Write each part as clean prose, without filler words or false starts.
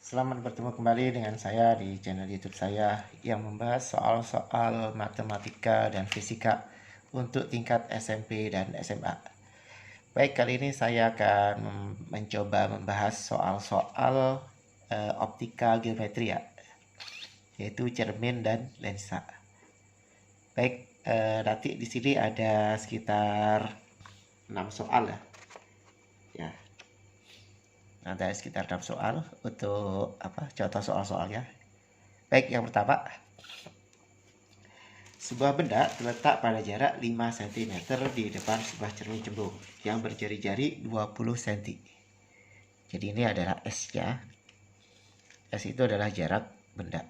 Selamat bertemu kembali dengan saya di channel YouTube saya yang membahas soal-soal matematika dan fisika untuk tingkat SMP dan SMA. Baik, kali ini saya akan mencoba membahas soal-soal optika geometria, yaitu cermin dan lensa. Baik, nanti di sini ada sekitar 6 soal ya. Ada sekitar 6 soal untuk contoh soal-soalnya. Baik, yang pertama, sebuah benda terletak pada jarak 5 cm di depan sebuah cermin cembung yang berjari-jari 20 cm. Jadi ini adalah S-nya. S itu adalah jarak benda.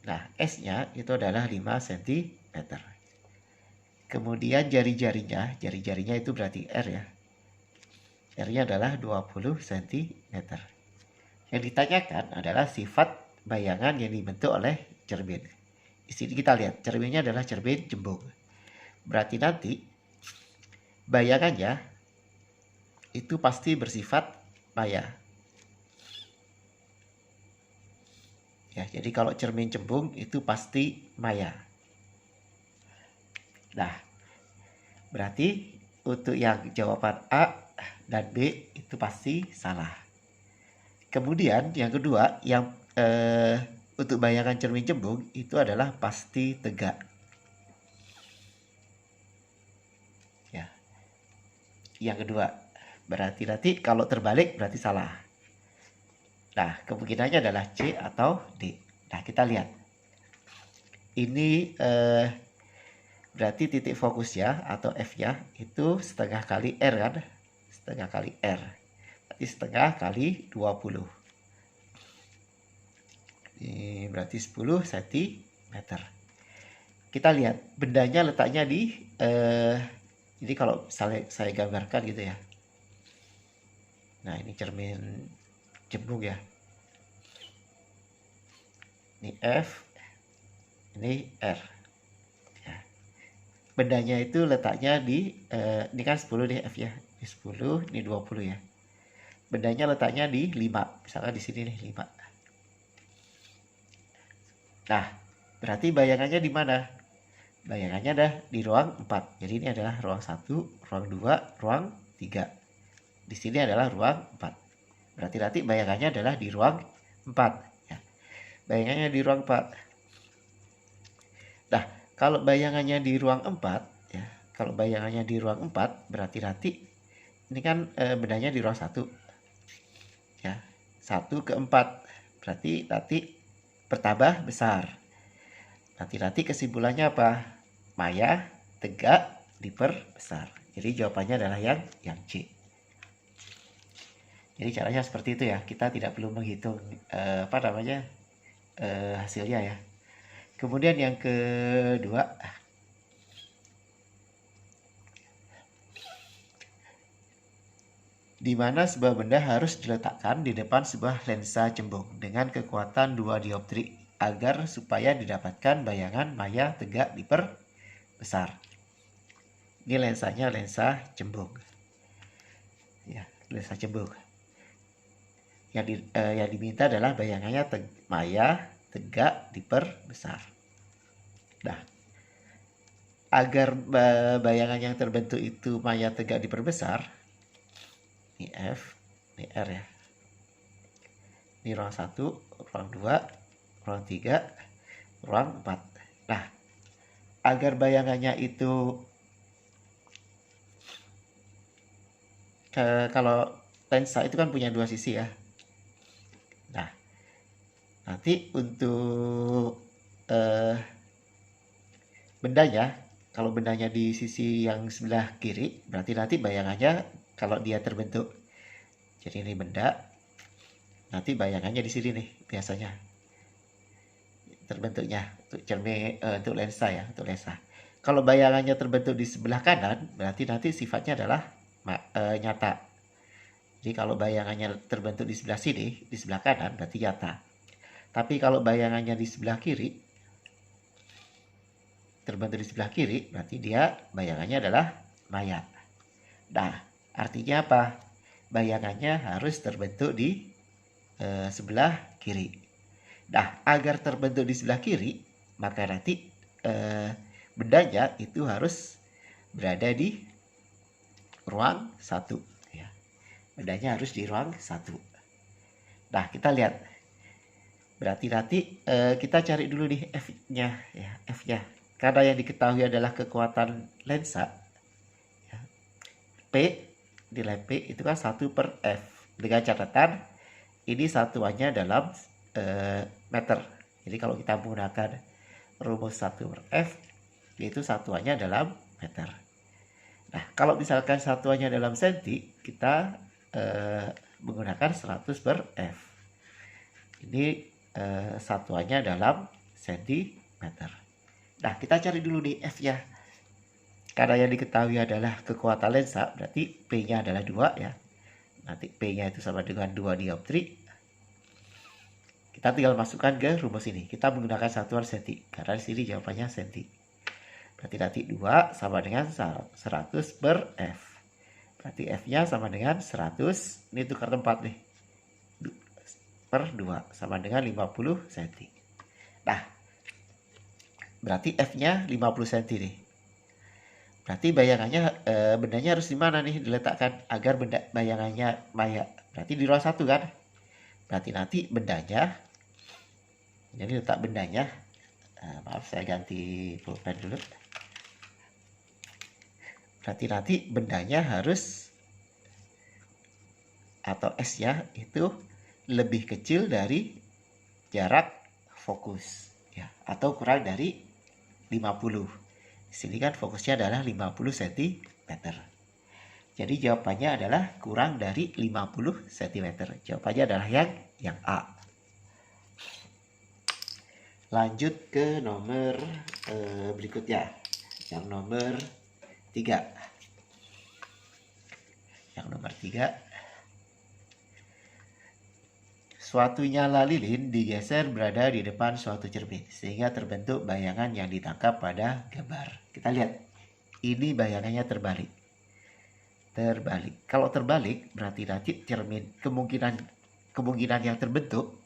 Nah, S-nya itu adalah 5 cm. Kemudian jari-jarinya itu berarti R ya. R-nya adalah 20 cm. Yang ditanyakan adalah sifat bayangan yang dibentuk oleh cermin. Di sini kita lihat cerminnya adalah cermin cembung. Berarti nanti bayangannya itu pasti bersifat maya. Ya, jadi kalau cermin cembung itu pasti maya. Nah, berarti untuk yang jawaban A dan B itu pasti salah. Kemudian yang kedua, yang untuk bayangan cermin cembung itu adalah pasti tegak. Ya. Yang kedua, berarti nanti kalau terbalik berarti salah. Nah, kemungkinannya adalah C atau D. Nah, kita lihat. Ini berarti titik fokusnya atau F-nya itu setengah kali R kan? Setengah kali R. Berarti setengah kali 20. Ini berarti 10 cm. Kita lihat bendanya letaknya di jadi kalau saya gambarkan gitu ya. Nah, ini cermin cembung ya. Ini F, ini R. Ya. Bendanya itu letaknya di ini kan 10 nih F ya. Ini 10, ini 20 ya. Bendanya letaknya di 5. Misalnya di sini nih 5. Nah, berarti bayangannya di mana? Bayangannya ada di ruang 4. Jadi ini adalah ruang 1, ruang 2, ruang 3. Di sini adalah ruang 4. Berarti nanti bayangannya adalah di ruang 4. Ya. Bayangannya di ruang 4. Nah, kalau bayangannya di ruang 4, ya, kalau bayangannya di ruang 4, berarti nanti ini kan bendanya di ruang 1. Ya, 1 ke 4. Berarti nanti bertambah besar. Nanti kesimpulannya apa? Maya tegak diperbesar. Jadi jawabannya adalah yang C. Jadi caranya seperti itu ya. Kita tidak perlu menghitung hasilnya ya. Kemudian yang kedua, di mana sebuah benda harus diletakkan di depan sebuah lensa cembung dengan kekuatan 2 dioptri agar supaya didapatkan bayangan maya tegak diperbesar. Ini lensanya lensa cembung. Ya, lensa cembung. Yang diminta adalah bayangannya maya tegak diperbesar. Nah, agar bayangan yang terbentuk itu maya tegak diperbesar, ini F, ini R ya. Ini ruang 1, ruang 2, ruang 3, ruang 4. Nah, agar bayangannya itu kalau lensa itu kan punya 2 sisi ya. Nah, nanti untuk bendanya, kalau bendanya di sisi yang sebelah kiri, berarti nanti bayangannya kalau dia terbentuk, jadi ini benda, nanti bayangannya di sini nih biasanya terbentuknya untuk cermin, untuk lensa ya, untuk lensa. Kalau bayangannya terbentuk di sebelah kanan, berarti nanti sifatnya adalah nyata. Jadi kalau bayangannya terbentuk di sebelah sini, di sebelah kanan, berarti nyata. Tapi kalau bayangannya di sebelah kiri, terbentuk di sebelah kiri, berarti dia bayangannya adalah maya. Nah, artinya apa? bayangannya harus terbentuk di sebelah kiri. Nah, agar terbentuk di sebelah kiri, maka nanti bendanya itu harus berada di ruang 1. Ya. Bendanya harus di ruang 1. Nah, kita lihat. Berarti nanti kita cari dulu nih F-nya. Ya, F-nya. Karena yang diketahui adalah kekuatan lensa. Ya. P, nilai P itu kan 1/F. Dengan catatan, ini satuannya dalam meter. Jadi kalau kita menggunakan rumus 1/F, yaitu satuannya dalam meter. Nah, kalau misalkan satuannya dalam senti, kita menggunakan 100/F. Ini satuannya dalam sentimeter. Nah, kita cari dulu nih F-nya. Karena yang diketahui adalah kekuatan lensa, berarti P-nya adalah 2 ya. Nanti P-nya itu sama dengan 2 dioptri. Kita tinggal masukkan ke rumus ini. Kita menggunakan satuan senti, karena di sini jawabannya senti. Berarti nanti 2 sama dengan 100/F. Berarti F-nya sama dengan 100. Ini tukar tempat nih. Per 2 sama dengan 50 cm. Nah, berarti F-nya 50 cm nih. Berarti bayangannya bendanya harus di mana nih diletakkan agar bayangannya maya. Berarti di ruang 1 kan? Berarti nanti bendanya, jadi letak bendanya, maaf saya ganti pulpen dulu. Berarti nanti bendanya harus, atau S-nya itu lebih kecil dari jarak fokus ya, atau kurang dari 50. Di sini kan fokusnya adalah 50 cm. Jadi jawabannya adalah kurang dari 50 cm. Jawabannya adalah yang A. Lanjut ke nomor berikutnya. Yang nomor 3. Yang nomor 3. Suatu nyala lilin digeser berada di depan suatu cermin, sehingga terbentuk bayangan yang ditangkap pada gambar. Kita lihat, ini bayangannya terbalik. Kalau terbalik, berarti nanti cermin, kemungkinan yang terbentuk,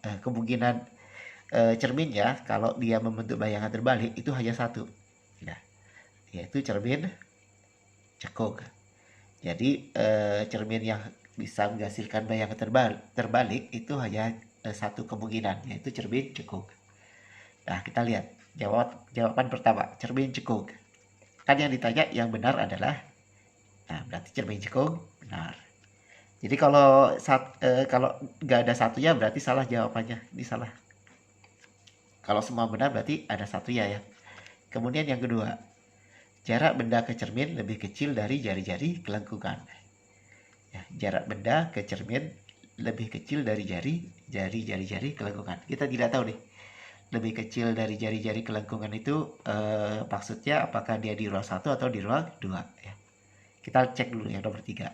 cerminnya, kalau dia membentuk bayangan terbalik, itu hanya satu. Nah, yaitu cermin cekung. Jadi, cermin yang bisa menghasilkan bayangan terbalik itu hanya satu kemungkinan, yaitu cermin cekung. Nah, kita lihat jawaban pertama, cermin cekung. Kan yang ditanya yang benar adalah, nah berarti cermin cekung benar. Jadi kalau nggak ada satunya berarti salah jawabannya, ini salah. Kalau semua benar berarti ada satunya ya. Kemudian yang kedua, jarak benda ke cermin lebih kecil dari jari-jari kelengkungan. Ya, jarak benda ke cermin lebih kecil dari jari-jari kelengkungan. Kita tidak tahu nih, lebih kecil dari jari-jari kelengkungan itu maksudnya apakah dia di ruang 1 atau di ruang 2 ya. Kita cek dulu yang nomor 3.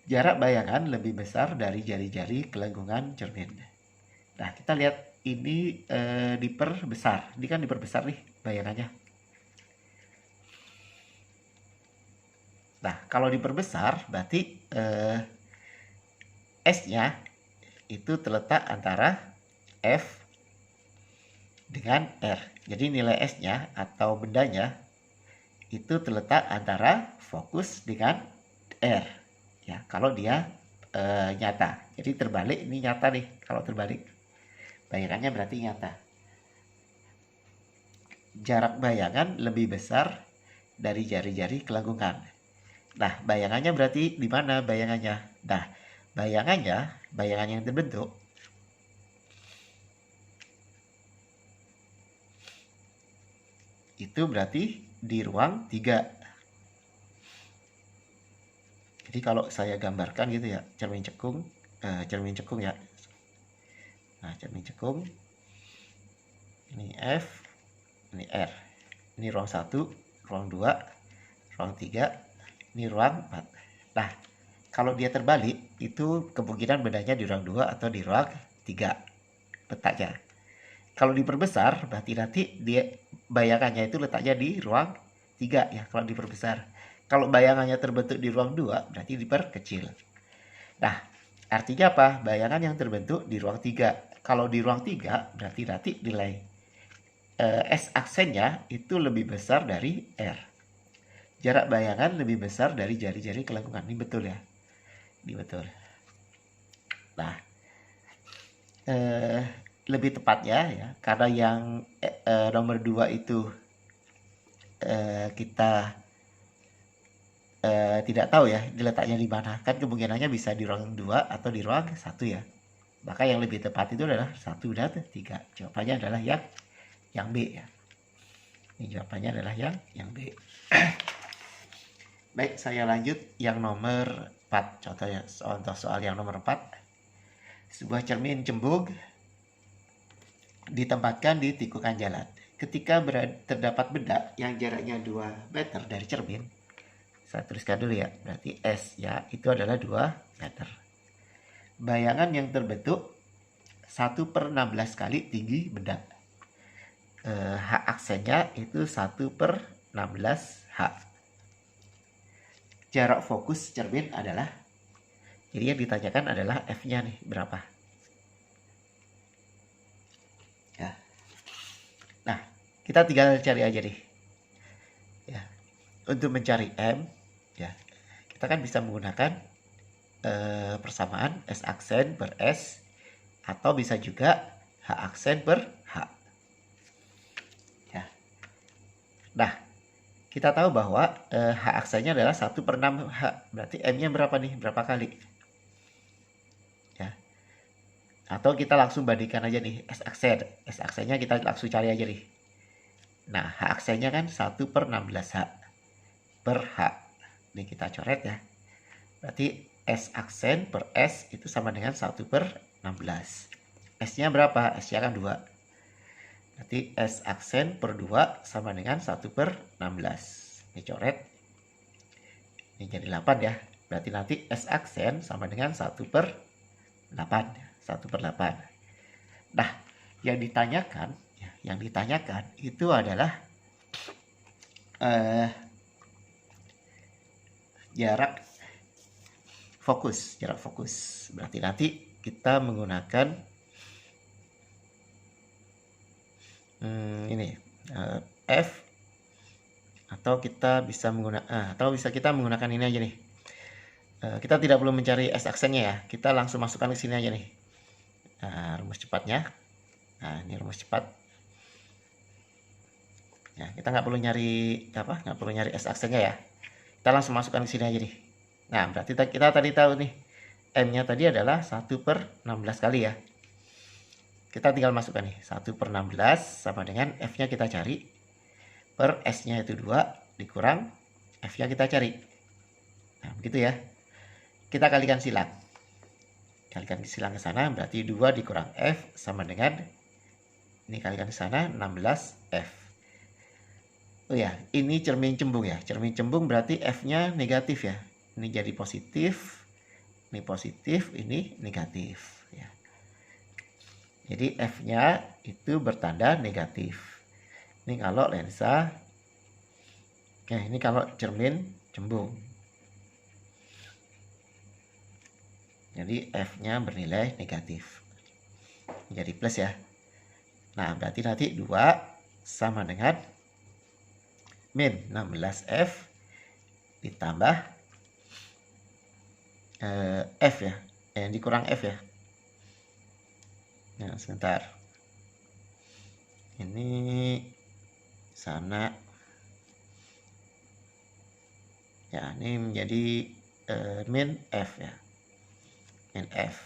Jarak bayangan lebih besar dari jari-jari kelengkungan cermin. Nah, kita lihat ini diperbesar. Ini kan diperbesar nih bayangannya. Nah, kalau diperbesar berarti S-nya itu terletak antara F dengan R. Jadi nilai S-nya atau bendanya itu terletak antara fokus dengan R. Ya, kalau dia nyata. Jadi terbalik, ini nyata nih kalau terbalik. Bayangannya berarti nyata. Jarak bayangan lebih besar dari jari-jari kelengkungan. Nah, bayangannya berarti di mana bayangannya? Nah, bayangan yang terbentuk itu berarti di ruang 3. Jadi kalau saya gambarkan gitu ya, cermin cekung ya. Nah, cermin cekung, ini F, ini R. Ini ruang 1, ruang 2, ruang 3, ini ruang 4. Nah, kalau dia terbalik, itu kemungkinan bendanya di ruang 2 atau di ruang 3 letaknya. Kalau diperbesar, berarti nanti dia bayangannya itu letaknya di ruang 3 ya, kalau diperbesar. Kalau bayangannya terbentuk di ruang 2, berarti diperkecil. Nah, artinya apa? Bayangan yang terbentuk di ruang 3. Kalau di ruang 3 berarti nanti nilai S aksennya itu lebih besar dari R. Jarak bayangan lebih besar dari jari-jari kelengkungan. Ini betul ya? Ini betul. Nah, lebih tepatnya ya, karena yang nomor 2 itu kita tidak tahu ya diletaknya di mana. Kan kemungkinannya bisa di ruang 2 atau di ruang 1 ya. Maka yang lebih tepat itu adalah 1 dan 3. Jawabannya adalah yang B ya. Ini jawabannya adalah yang B. Baik, saya lanjut yang nomor 4. Contohnya contoh soal yang nomor 4. Sebuah cermin cembung ditempatkan di tikungan jalan. Ketika terdapat benda yang jaraknya 2 meter dari cermin, saya tuliskan dulu ya, berarti S ya, itu adalah 2 meter. Bayangan yang terbentuk 1/16 kali tinggi benda. H aksennya itu 1/16 H. Jarak fokus cermin adalah, jadi yang ditanyakan adalah F-nya nih, berapa? Ya. Nah, kita tinggal cari aja nih. Ya. Untuk mencari M, ya, kita kan bisa menggunakan persamaan S aksen per S, atau bisa juga H aksen per H. Ya. Nah, kita tahu bahwa H aksennya adalah 1/6 H. Berarti M-nya berapa nih? Berapa kali? Ya. Atau kita langsung bandingkan aja nih S aksen. S aksennya kita langsung cari aja nih. Nah, H aksennya kan 1/16 H per H. Ini kita coret ya. Berarti S aksen per S itu sama dengan 1/16. S-nya berapa? S-nya kan 2. Berarti S aksen per 2 sama dengan 1/16. Ini coret. Ini jadi 8 ya. Berarti nanti S aksen sama dengan 1/8. 1/8. Nah, yang ditanyakan itu adalah jarak fokus. Berarti nanti kita menggunakan ini F, atau kita bisa menggunakan ini aja nih. Kita tidak perlu mencari S aksennya ya, kita langsung masukkan ke sini aja nih. Nah, rumus cepatnya. Nah, ini rumus cepat. Ya, kita nggak perlu nyari S aksennya ya. Kita langsung masukkan ke sini aja nih. Nah, berarti kita tadi tahu nih M-nya tadi adalah 1/16 kali ya. Kita tinggal masukkan nih, 1/16 sama dengan F-nya kita cari, per S-nya itu 2, dikurang F-nya kita cari. Nah, begitu ya. Kita kalikan silang. Kalikan silang ke sana, berarti 2 dikurang F sama dengan, ini kalikan ke sana, 16 F. Oh ya, ini cermin cembung ya. Cermin cembung berarti F-nya negatif ya. Ini jadi positif, ini negatif ya. Jadi F-nya itu bertanda negatif. Ini kalau lensa, ini kalau cermin cembung. Jadi F-nya bernilai negatif. Jadi plus ya. Nah, berarti nanti 2 sama dengan min 16F ditambah F ya. Dikurang F ya. Nah, sebentar. Ini sana. Ya, ini menjadi min F ya. Min F.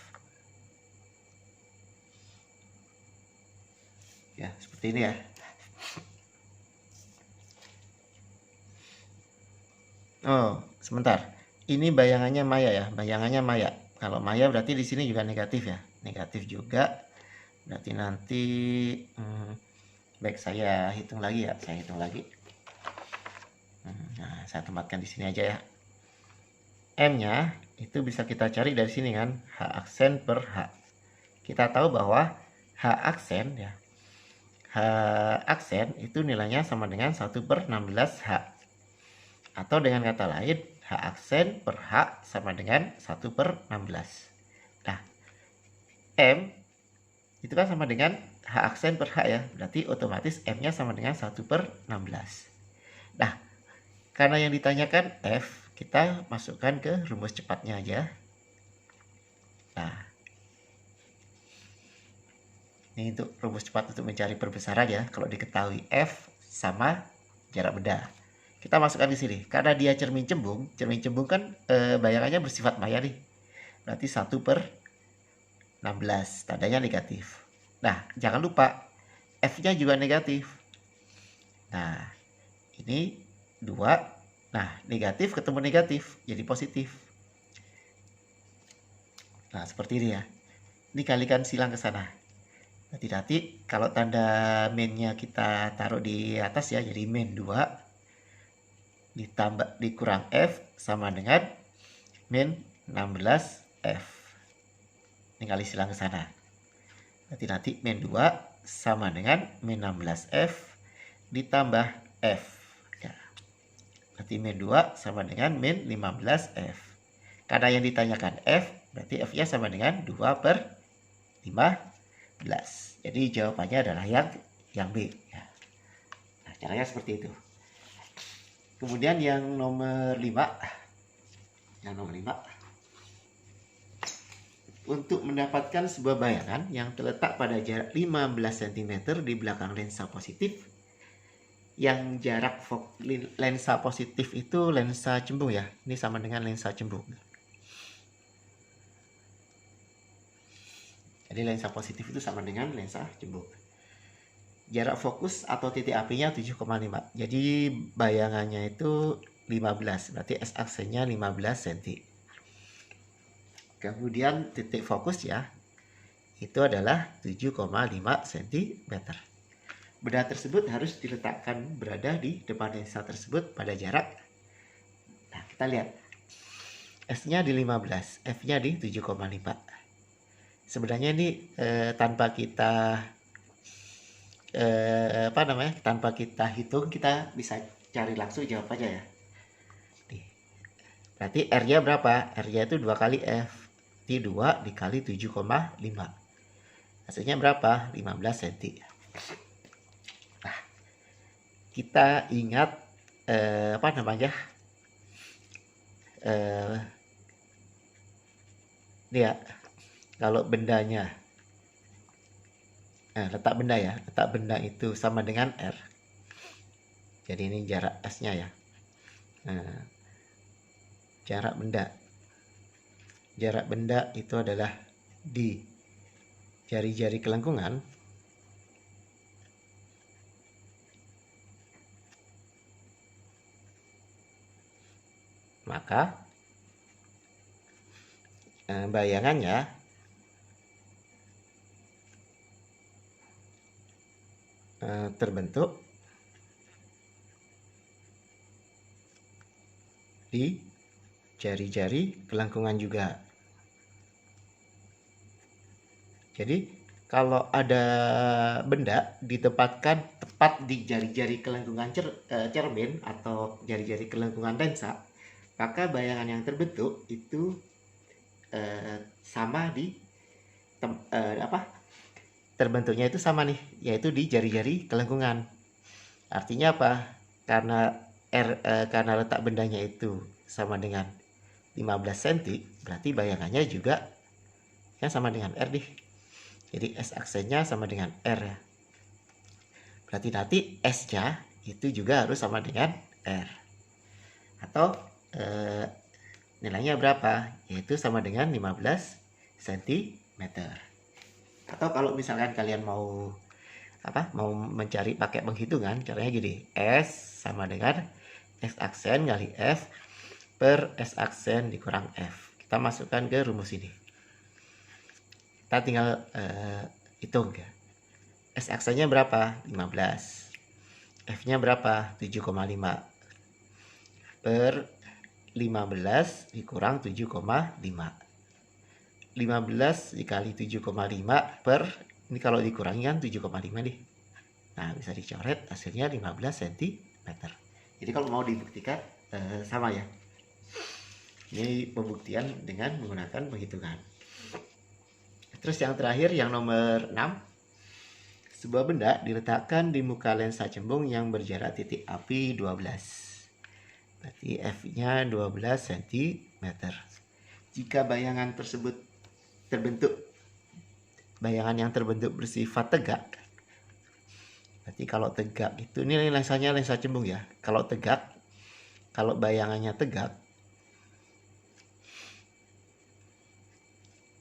Ya, seperti ini ya. Oh, sebentar. Ini bayangannya maya ya. Bayangannya maya. Kalau maya berarti di sini juga negatif ya. Negatif juga. Berarti nanti baik, saya hitung lagi ya. Nah, saya tempatkan di sini aja ya. M-nya itu bisa kita cari dari sini kan, H aksen per H. Kita tahu bahwa H aksen ya. H aksen itu nilainya sama dengan 1/16 H. Atau dengan kata lain, H H aksen per H sama dengan 1/16. Nah, M itu kan sama dengan H aksen per H ya. Berarti otomatis M-nya sama dengan 1/16. Nah, karena yang ditanyakan F, kita masukkan ke rumus cepatnya aja. Nah, ini untuk rumus cepat untuk mencari perbesaran ya. Kalau diketahui F sama jarak benda. Kita masukkan di sini. Karena dia cermin cembung kan bayangannya bersifat maya nih. Berarti 1/16, tandanya negatif. Nah, jangan lupa F-nya juga negatif. Nah, ini 2. Nah, negatif ketemu negatif, jadi positif. Nah, seperti ini ya. Ini kalikan silang ke sana. Nanti kalau tanda min-nya kita taruh di atas ya, jadi min 2 ditambah dikurang F sama dengan min 16 F. Ini kali silang ke sana. Nanti min 2 sama dengan min 16 F ditambah F. Ya. Nanti min 2 sama dengan min 15 F. Karena yang ditanyakan F, berarti F-nya sama dengan 2/15. Jadi jawabannya adalah yang B. Ya. Nah, caranya seperti itu. Kemudian yang nomor 5. Untuk mendapatkan sebuah bayangan yang terletak pada jarak 15 cm di belakang lensa positif. Yang jarak lensa positif itu lensa cembung ya. Ini sama dengan lensa cembung. Jadi lensa positif itu sama dengan lensa cembung. Jarak fokus atau titik apinya 7,5. Jadi bayangannya itu 15. Berarti S aksennya 15 cm. Kemudian titik fokus ya. Itu adalah 7,5 cm. Benda tersebut harus diletakkan berada di depan lensa tersebut pada jarak. Nah, kita lihat. S-nya di 15, F-nya di 7,5. Sebenarnya ini tanpa kita tanpa kita hitung, kita bisa cari langsung jawabannya ya. Nih. Berarti R-nya berapa? R-nya itu 2 kali F. T 2 dikali 7,5. Hasilnya berapa? 15 cm. Nah, kita ingat dia kalau bendanya letak benda itu sama dengan R. Jadi ini jarak S-nya ya. Jarak benda itu adalah di jari-jari kelengkungan. Maka bayangannya terbentuk di jari-jari kelengkungan juga. Jadi kalau ada benda ditempatkan tepat di jari-jari kelengkungan cermin atau jari-jari kelengkungan lensa, maka bayangan yang terbentuk itu sama di terbentuknya itu sama nih, yaitu di jari-jari kelengkungan. Artinya apa? Karena letak bendanya itu sama dengan 15 cm, berarti bayangannya juga yang sama dengan R nih. Jadi S aksennya sama dengan R ya. Berarti nanti S-nya itu juga harus sama dengan R. Atau nilainya berapa? Yaitu sama dengan 15 cm. Atau kalau misalkan kalian mau mencari pakai penghitungan, caranya gini. S sama dengan S aksen kali F per S aksen dikurang F. Kita masukkan ke rumus ini. Kita tinggal hitung ya. S aksennya berapa? 15. F-nya berapa? 7,5 per 15 dikurang 7,5. 15 dikali 7,5 per, ini kalau dikurangi kan 7,5 nih. Nah, bisa dicoret, hasilnya 15 cm. Jadi kalau mau dibuktikan sama ya. Ini pembuktian dengan menggunakan penghitungan. Terus yang terakhir, yang nomor 6. Sebuah benda diletakkan di muka lensa cembung yang berjarak titik api 12. Berarti F-nya 12 cm. Jika bayangan yang terbentuk bersifat tegak. Berarti kalau tegak itu, ini lensanya lensa cembung ya. Kalau tegak, kalau bayangannya tegak,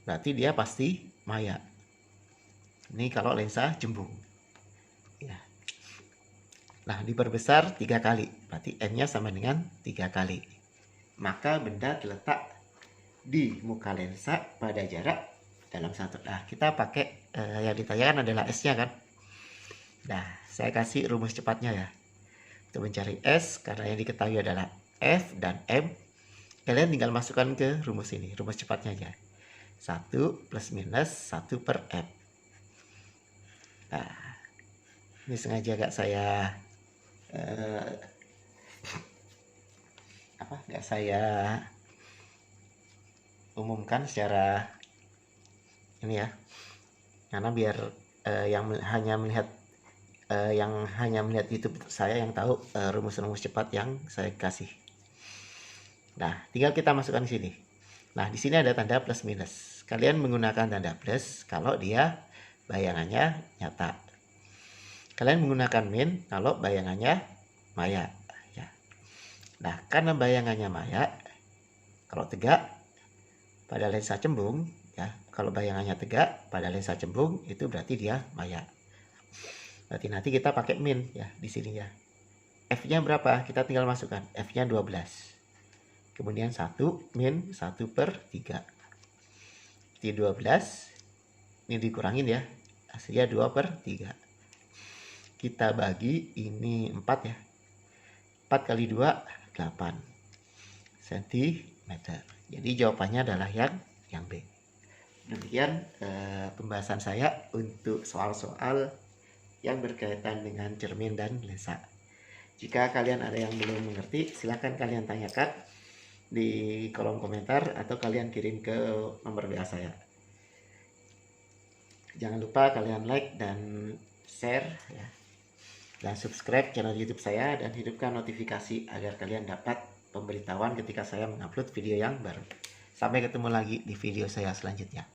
berarti dia pasti maya. Ini kalau lensa cembung. Ya. Nah, diperbesar 3 kali. Berarti N-nya sama dengan 3 kali. Maka benda terletak di muka lensa pada jarak dalam 1. Nah, kita pakai yang ditanyakan adalah S-nya kan. Nah, saya kasih rumus cepatnya ya. Untuk mencari S, karena yang diketahui adalah F dan M, kalian tinggal masukkan ke rumus ini. Rumus cepatnya aja. 1 plus minus 1 per M. Nah, ini sengaja gak saya umumkan secara ini ya, karena biar yang hanya melihat YouTube saya yang tahu rumus-rumus cepat yang saya kasih. Nah, tinggal kita masukkan di sini. Nah, di sini ada tanda plus minus. Kalian menggunakan tanda plus kalau dia bayangannya nyata. Kalian menggunakan min kalau bayangannya maya. Ya. Nah, karena bayangannya maya, kalau tegak pada lensa cembung, ya, kalau bayangannya tegak pada lensa cembung itu berarti dia maya. Berarti nanti kita pakai min ya di sini ya. F-nya berapa? Kita tinggal masukkan. F-nya 12. Kemudian 1 min 1 per 3. Jadi 12. Ini dikurangin ya. Hasilnya 2 per 3. Kita bagi, ini 4 ya. 4 kali 2, 8 cm. Jadi jawabannya adalah yang B. Demikian pembahasan saya untuk soal-soal yang berkaitan dengan cermin dan lensa. Jika kalian ada yang belum mengerti, silahkan kalian tanyakan di kolom komentar atau kalian kirim ke nomor WA saya. Jangan lupa kalian like dan share ya, dan subscribe channel YouTube saya dan hidupkan notifikasi agar kalian dapat pemberitahuan ketika saya mengupload video yang baru. Sampai ketemu lagi di video saya selanjutnya.